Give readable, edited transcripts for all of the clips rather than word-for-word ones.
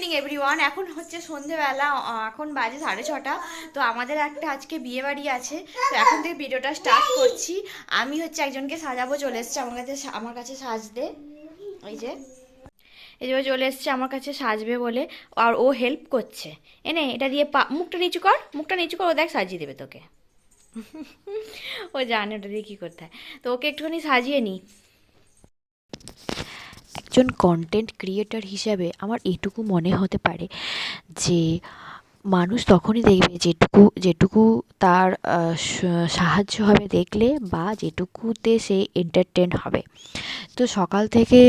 Evening everyone. এখন হচ্ছে সন্ধেবেলা, এখন বাজে 6:30। তো আমাদের একটা আজকে বিয়ে বাড়ি আছে, তো এখন থেকে ভিডিওটা স্টার্ট করছি। আমি হচ্ছে একজনকে সাজাবো, চলে এসছে আমার কাছে সাজতে। এই যে চলে এসছে আমার কাছে সাজবে বলে, আর ও হেল্প করছে। এনে এটা দিয়ে মুখটা নিচু কর, মুখটা নিচু কর, ও দেখ সাজিয়ে দেবে তোকে। ও জানে ওটা দিয়ে কী করতে হয়, তো ওকে একটুখানি সাজিয়ে নিই। একজন কন্টেন্ট ক্রিয়েটর হিসাবে আমার এটুকু মনে হতে পারে যে মানুষ তখনই দেখবে যেটুকু যেটুকু তার সাহায্য হবে দেখলে, বা যেটুকুতে সে এন্টারটেন হবে। তো সকাল থেকে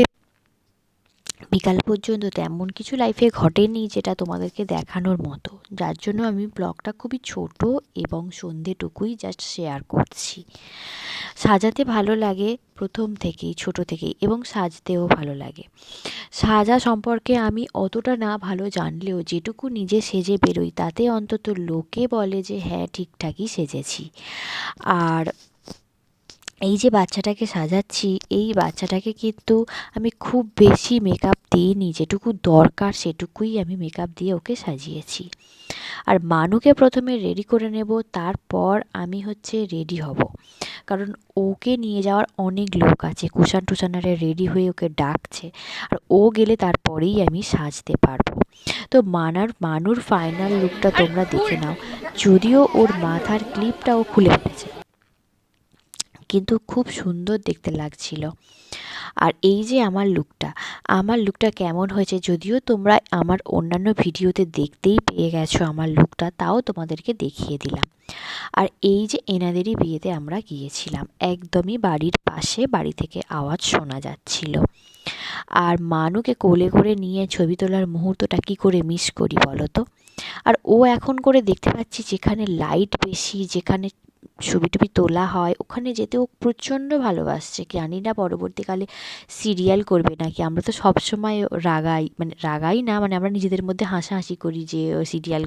বিকাল পর্যন্ত তেমন কিছু লাইফে ঘটেনি যেটা তোমাদেরকে দেখানোর মতো, যার জন্য আমি ব্লগটা খুবই ছোট এবং সন্ধেটুকুই জাস্ট শেয়ার করছি। সাজাতে ভালো লাগে প্রথম থেকেই, ছোট থেকেই, এবং সাজতেও ভালো লাগে। সাজা সম্পর্কে আমি অতটা না ভালো জানলেও যেটুকু নিজে সেজে বেরোই তাতে অন্তত লোকে বলে যে হ্যাঁ ঠিকঠাকই সেজেছি। আর এই যে বাচ্চাটাকে সাজাচ্ছি, এই বাচ্চাটাকে কিন্তু আমি খুব বেশি মেকআপ দিইনি, যেটুকু দরকার সেটুকুই আমি মেকআপ দিয়ে ওকে সাজিয়েছি। আর মানুকে প্রথমে রেডি করে নেব, তারপর আমি হচ্ছে রেডি হব, কারণ ওকে নিয়ে যাওয়ার অনেক লোক আছে, কুষাণ টুষানারে রেডি হয়ে ওকে ডাকছে, আর ও গেলে তারপরেই আমি সাজতে পারবো। তো মানুর ফাইনাল লুকটা তোমরা দেখে নাও। যদিও ওর মাথার ক্লিপটাও খুলে ফেলেছে, কিন্তু খুব সুন্দর দেখতে লাগছিল। আর এই যে আমার লুকটা কেমন হয়েছে, যদিও তোমরা আমার অন্যান্য ভিডিওতে দেখতেই পেয়ে গেছো আমার লুকটা, তাও তোমাদেরকে দেখিয়ে দিলাম। আর এই যে এনাদেরই বিয়েতে আমরা গিয়েছিলাম, একদমই বাড়ির পাশে, বাড়ি থেকে আওয়াজ শোনা যাচ্ছিল। আর মানুকে কোলে করে নিয়ে ছবি তোলার মুহূর্তটা কী করে মিস করি বলো তো। আর ও এখন করে দেখতে পাচ্ছি যেখানে লাইট বেশি, যেখানে ছবি টবি তোলা হয়, ওখানে যেতে ও প্রচণ্ড ভালোবাসছে। জানি না পরবর্তীকালে সিরিয়াল করবে নাকি। আমরা তো সবসময় রাগাই না, মানে আমরা নিজেদের মধ্যে হাসাহাসি করি যে ও সিরিয়াল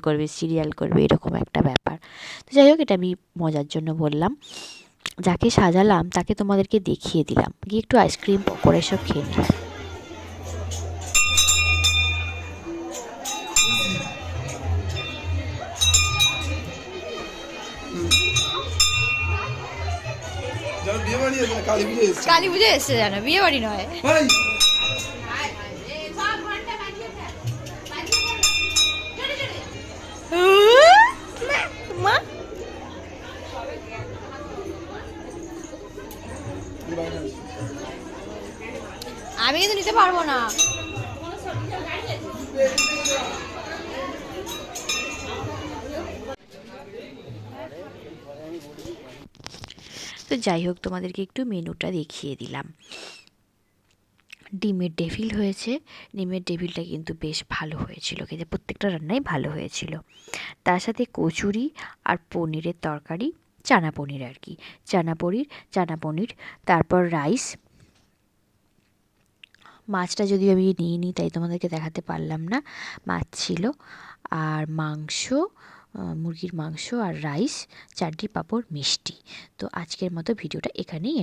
করবে এরকম একটা ব্যাপার। তো যাই হোক, এটা আমি মজার জন্য বললাম। যাকে সাজালাম তাকে তোমাদেরকে দেখিয়ে দিলাম, গিয়ে একটু আইসক্রিম পকোড়া এসব খেয়ে নিই। কালী পুজো এসছে, জানো বিয়ে বাড়ি নয়। মা, আমি কিন্তু নিতে পারবো না। তো যাই হোক, তোমাদেরকে একটু মেনুটা দেখিয়ে দিলাম। ডিমের ডেভিল হয়েছে। ডিমের ডেভিলটা কিন্তু বেশ ভালো হয়েছিল খেতে, প্রত্যেকটা রান্নাই ভালো হয়েছিল। তার সাথে কচুরি আর পনিরের তরকারি, চানা পনির আর কি, চানা পনির, তারপর রাইস। মাছটা যদিও আমি নিয়ে নিই, তাই তোমাদেরকে দেখাতে পারলাম না, মাছ ছিল। আর মাংস, মুরগির মাংস আর রাইস, চাটনি পাঁপড় মিষ্টি। তো আজকের মতো ভিডিওটা এখানেই